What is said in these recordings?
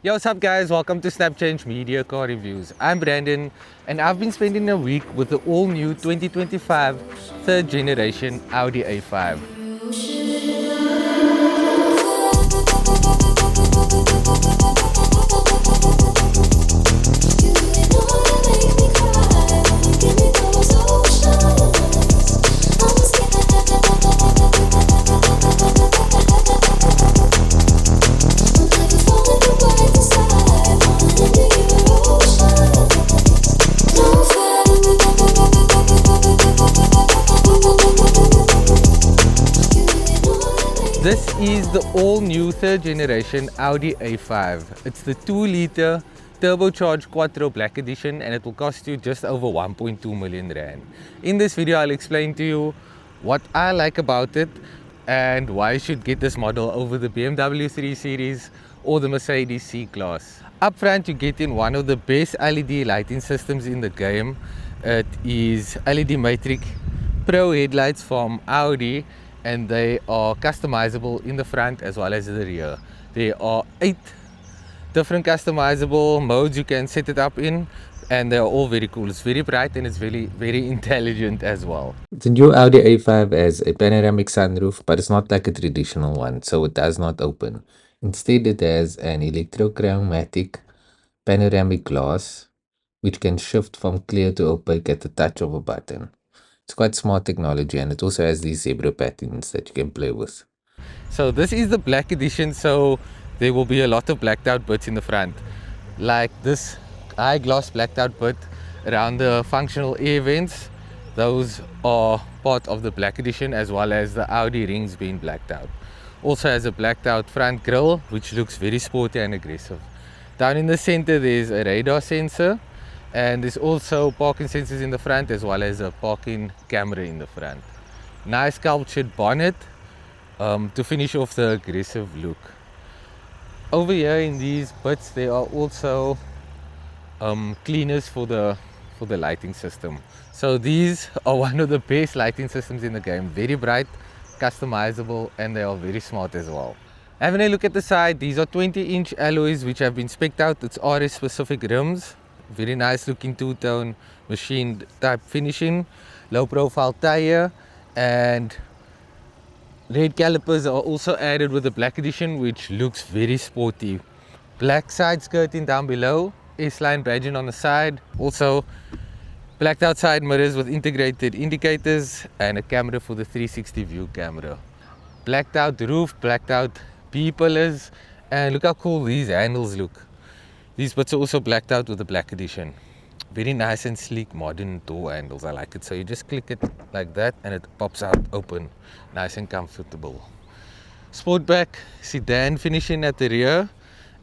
Yo, what's up guys? Welcome to Snap Change Media Car Reviews. I'm Brandon and I've been spending a week with the all new 2025 third generation Audi A5. This is the all-new third generation Audi A5. It's the 2-liter turbocharged Quattro Black Edition and it will cost you just over 1.2 million rand. In this video I'll explain to you what I like about it and why you should get this model over the BMW 3 Series or the Mercedes C-Class. Up front you get in one of the best LED lighting systems in the game. It is LED Matrix Pro headlights from Audi, and they are customizable in the front as well as the rear. There are 8 different customizable modes you can set it up in, and they are all very cool. It's very bright and it's very intelligent as well. The new Audi A5 has a panoramic sunroof, but it's not like a traditional one, so it does not open. Instead, it has an electrochromatic panoramic glass, which can shift from clear to opaque at the touch of a button. It's quite smart technology, and it also has these zebra patterns that you can play with. So this is the black edition, so there will be a lot of blacked out bits in the front, like this high gloss blacked out bit around the functional air vents. Those are part of the black edition, as well as the Audi rings being blacked out. Also has a blacked out front grille, which looks very sporty and aggressive. Down in the center there's a radar sensor, and there's also parking sensors in the front as well as a parking camera in the front. Nice sculptured bonnet to finish off the aggressive look. Over here in these bits there are also cleaners for the lighting system. So these are one of the best lighting systems in the game. Very bright, customizable, and they are very smart as well. Having a look at the side, these are 20-inch alloys which have been spec'd out. It's RS specific rims. Very nice looking two-tone machined type finishing. Low profile tire, and red calipers are also added with the black edition, which looks very sporty. Black side skirting down below, S-line badging on the side. Also blacked out side mirrors with integrated indicators and a camera for the 360 view camera. Blacked out roof, blacked out B-pillars, and look how cool these handles look. These bits are also blacked out with the black edition. Very nice and sleek modern door handles. I like it. So you just click it like that and it pops out open. Nice and comfortable. Sportback sedan finishing at the rear,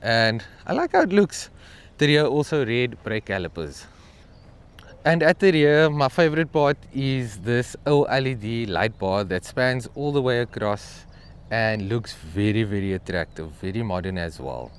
and I like how it looks. The rear also red brake calipers. And at the rear, my favorite part is this OLED light bar that spans all the way across and looks very attractive, very modern as well.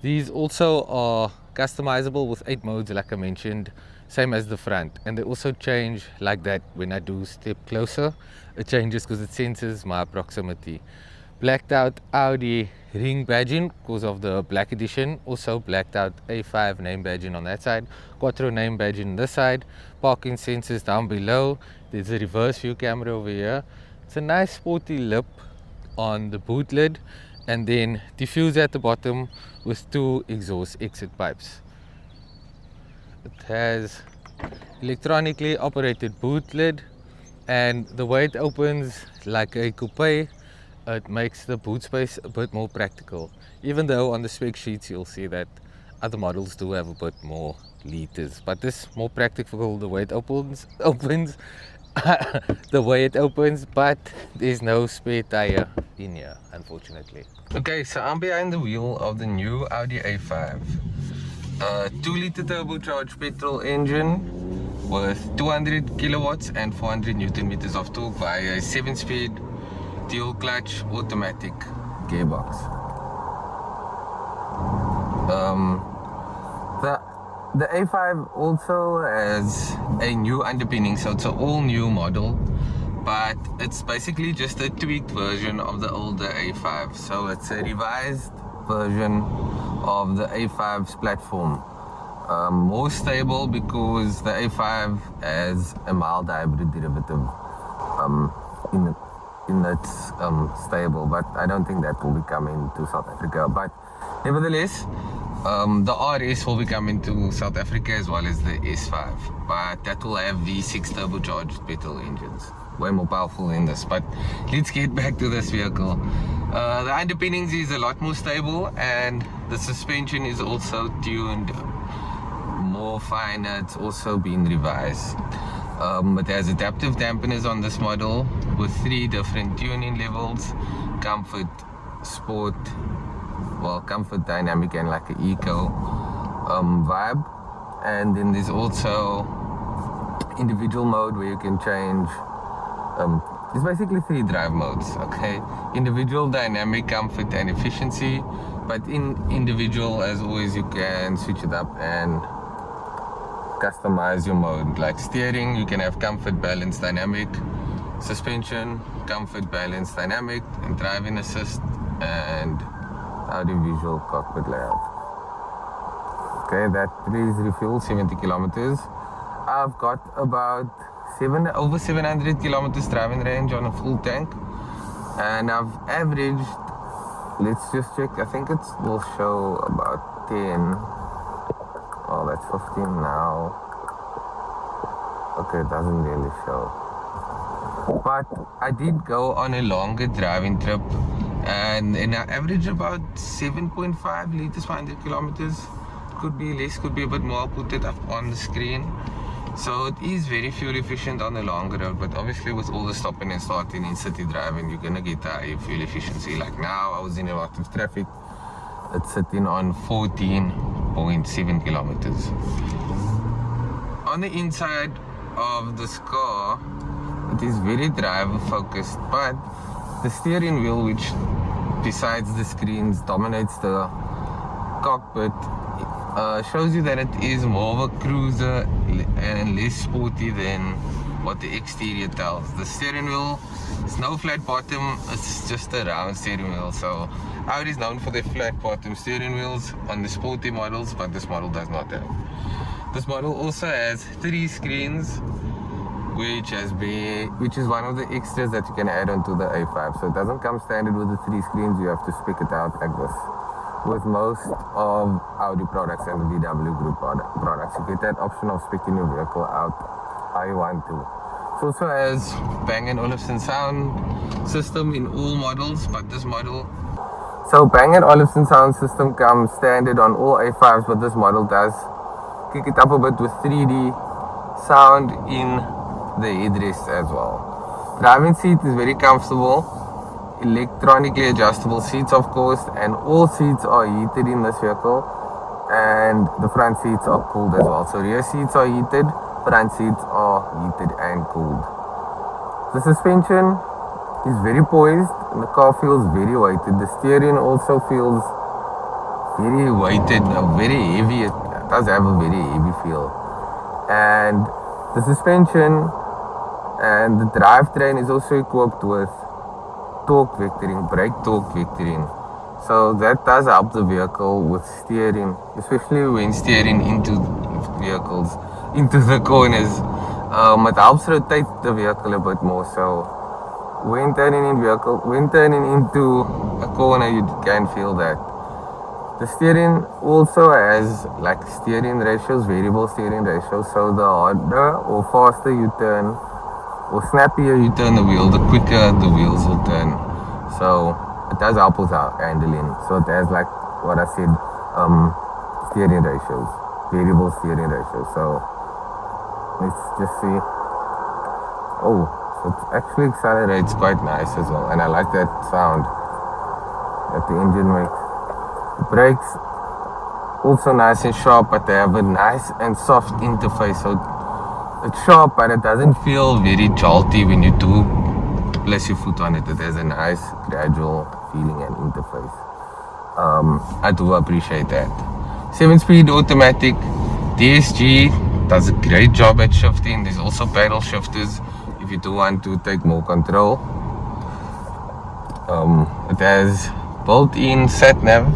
These also are customizable with 8 modes like I mentioned, same as the front, and they also change like that. When I do step closer, it changes because it senses my proximity. Blacked out Audi ring badging because of the black edition. Also blacked out A5 name badging on that side, Quattro name badging on this side, parking sensors down below. There's a reverse view camera over here. It's a nice sporty lip on the boot lid, and then diffuser at the bottom with 2 exhaust exit pipes. It has electronically operated boot lid, and the way it opens like a coupe, it makes the boot space a bit more practical. Even though on the spec sheets you'll see that other models do have a bit more liters, but this more practical the way it opens the way it opens, but there's no spare tire in here, unfortunately. Okay, so I'm behind the wheel of the new Audi A5. 2-liter turbocharged petrol engine with 200 kilowatts and 400 newton meters of torque via a 7-speed dual clutch automatic gearbox. The A5 also has a new underpinning, so it's an all new model, but it's basically just a tweaked version of the older A5. So it's a revised version of the A5's platform. More stable because the A5 has a mild hybrid derivative in its stable, but I don't think that will be coming to South Africa. But nevertheless, the RS will be coming to South Africa as well as the S5, but that will have V6 turbocharged petrol engines, way more powerful than this. But let's get back to this vehicle. The underpinnings is a lot more stable, and the suspension is also tuned more finer. It's also been revised. It has adaptive dampeners on this model with 3 different tuning levels: comfort, sport, well, comfort, dynamic, and like an eco vibe. And then there's also individual mode where you can change. There's basically 3 drive modes, okay? Individual, dynamic, comfort, and efficiency. But in individual, as always, you can switch it up and customize your mode. Like steering, you can have comfort, balance, dynamic. Suspension, comfort, balance, dynamic. And driving assist and audio-visual cockpit layout. Okay, that is refuel, 70 kilometers. I've got about over 700 kilometers driving range on a full tank, and I've averaged, let's just check, I think it will show about 10. Oh, that's 15 now. Okay, it doesn't really show. But I did go on a longer driving trip, and I averaged about 7.5 liters per 100 kilometers. Could be less, could be a bit more. I'll put it up on the screen. So it is very fuel efficient on the longer road, but obviously with all the stopping and starting in city driving, you're gonna get high fuel efficiency. Like now, I was in a lot of traffic. It's sitting on 14.7 kilometers. On the inside of this car, it is very driver focused, but the steering wheel, which besides the screens dominates the cockpit, shows you that it is more of a cruiser and less sporty than what the exterior tells. The steering wheel is no flat bottom, it's just a round steering wheel. So Audi is known for their flat bottom steering wheels on the sporty models, but this model does not have. This model also has 3 screens, which is one of the extras that you can add onto the A5. So it doesn't come standard with the 3 screens, you have to spec it out like this. With most of Audi products and the VW Group products, you get that option of speccing your vehicle out how you want to. It also has Bang & Olufsen sound system in all models, but this model. So Bang & Olufsen sound system comes standard on all A5s, but this model does kick it up a bit with 3D sound in the headrest as well. Driving seat is very comfortable. Electronically adjustable seats, of course, and all seats are heated in this vehicle, and the front seats are cooled as well. So rear seats are heated, front seats are heated and cooled. The suspension is very poised and the car feels very weighted. The steering also feels very weighted, very heavy. It does have a very heavy feel, and the suspension and the drivetrain is also equipped with torque vectoring, brake torque vectoring. So that does help the vehicle with steering, especially when steering into vehicles, into the corners. It helps rotate the vehicle a bit more. So when turning into a corner, you can feel that. The steering also has like steering ratios, variable steering ratios. So the harder or faster you turn, or snappier you turn the wheel, the quicker the wheels will turn. So it does help with our handling. So it has, like what I said, steering ratios, variable steering ratios. So let's just see. Oh, so it actually accelerates quite nice as well, and I like that sound that the engine makes. The brakes also nice and sharp, but they have a nice and soft interface. So it's sharp, but it doesn't feel very jolty when you do place your foot on it. It has a nice gradual feeling and interface. I do appreciate that. 7-speed automatic. DSG does a great job at shifting. There's also paddle shifters if you do want to take more control. It has built-in sat nav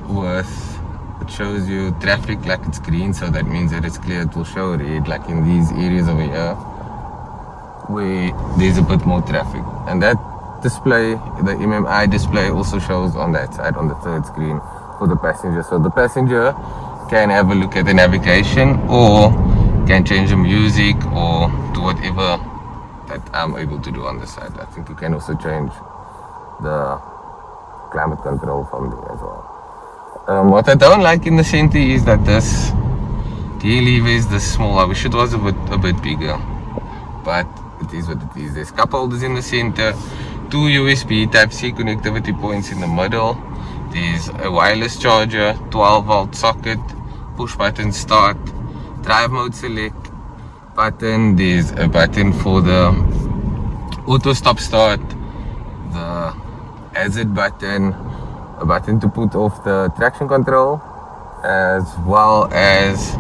with it shows you traffic like it's green, so that means that it's clear. It will show red like in these areas over here where there's a bit more traffic. And that display, the MMI display, also shows on that side on the third screen for the passenger. So the passenger can have a look at the navigation or can change the music or do whatever that I'm able to do on the side. I think you can also change the climate control from there as well. What I don't like in the center is that this gear lever is this small. I wish it was a bit bigger, but it is what it is. There's cup holders in the center, 2 USB Type-C connectivity points in the middle. There's a wireless charger, 12-volt socket, push button start, drive mode select button. There's a button for the auto stop start, the hazard button, a button to put off the traction control, as well as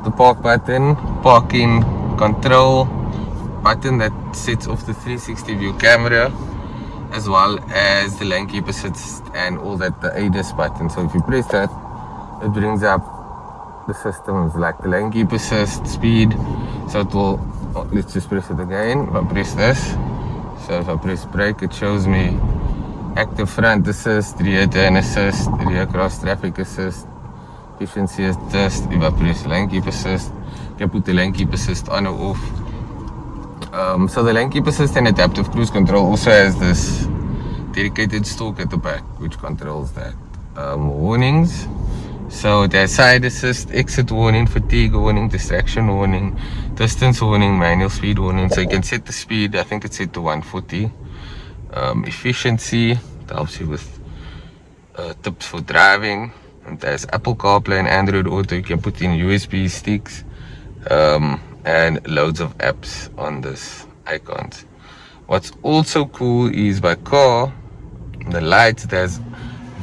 the park button, parking control button that sets off the 360 view camera, as well as the lane keep assist and all that, the ADAS button. So if you press that, it brings up the systems like the lane keep assist, speed. So it will, let's just press it again. If I press this, so if I press brake, it shows me active front assist, rear turn assist, rear cross traffic assist, efficiency assist. If I press lane keep assist, you can put the lane keep assist on or off. So the lane keep assist and adaptive cruise control also has this dedicated stalk at the back which controls that. Warnings, so it has side assist, exit warning, fatigue warning, distraction warning, distance warning, manual speed warning. So you can set the speed, I think it's set to 140. Efficiency, it helps you with tips for driving. And there's Apple CarPlay and Android Auto. You can put in USB sticks and loads of apps on this icons. What's also cool is by car, the lights. It has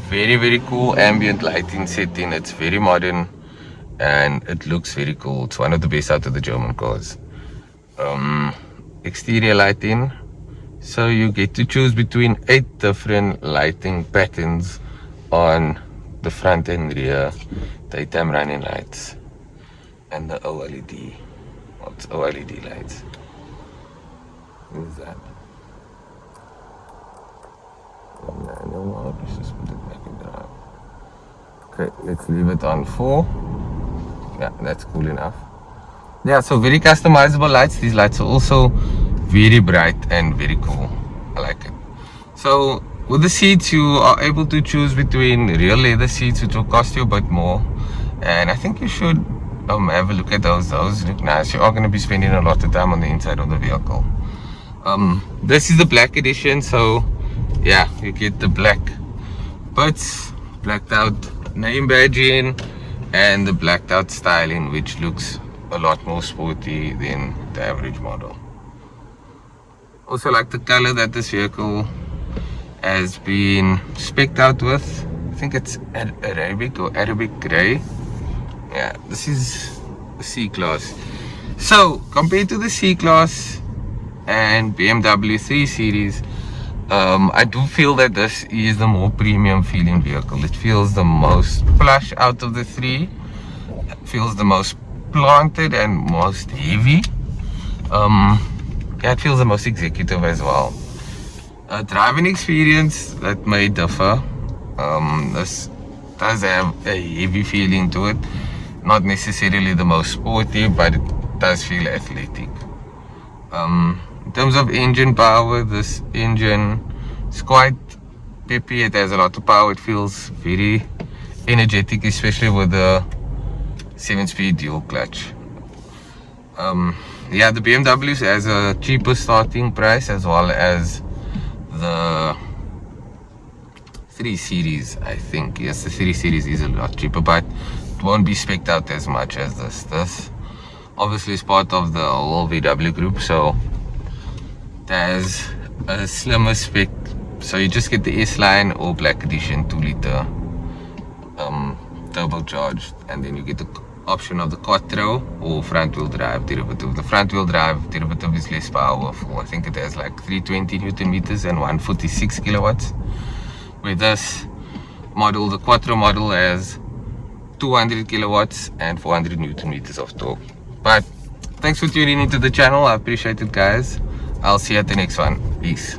very cool ambient lighting setting. It's very modern and it looks very cool. It's one of the best out of the German cars. Exterior lighting, so you get to choose between 8 different lighting patterns on the front and rear daytime running lights and the OLED. What's OLED lights? What is that? Manual mode. Let's just put it back in drive. Okay, let's leave it on 4. Yeah, that's cool enough. Yeah, so very customizable lights. These lights are also very bright and very cool. I like it. So with the seats, you are able to choose between real leather seats, which will cost you a bit more, and I think you should have a look at those. Those look nice. You are going to be spending a lot of time on the inside of the vehicle. This is the black edition, so yeah, you get the black butts, blacked out name badging, and the blacked out styling, which looks a lot more sporty than the average model. Also like the color that this vehicle has been spec'd out with. I think it's Arabic or Arabic grey. Yeah, this is the C-Class. So compared to the C-Class and BMW 3 Series, I do feel that this is the more premium feeling vehicle. It feels the most plush out of the three. It feels the most planted and most heavy. Yeah, it feels the most executive as well. Driving experience, that may differ. This does have a heavy feeling to it. Not necessarily the most sporty, but it does feel athletic. In terms of engine power, this engine is quite peppy. It has a lot of power. It feels very energetic, especially with the 7-speed dual clutch. Yeah, the BMW has a cheaper starting price, as well as the 3 Series, I think. Yes, the 3 Series is a lot cheaper, but it won't be spec'd out as much as this. This obviously is part of the whole VW group, so there's a slimmer spec. So you just get the S-Line or Black Edition 2-liter turbocharged, and then you get the option of the Quattro or front-wheel drive derivative. The front-wheel drive derivative is less powerful. I think it has like 320 Newton meters and 146 kilowatts. With this model, the Quattro model, has 200 kilowatts and 400 newton meters of torque. But thanks for tuning into the channel. I appreciate it, guys. I'll see you at the next one. Peace.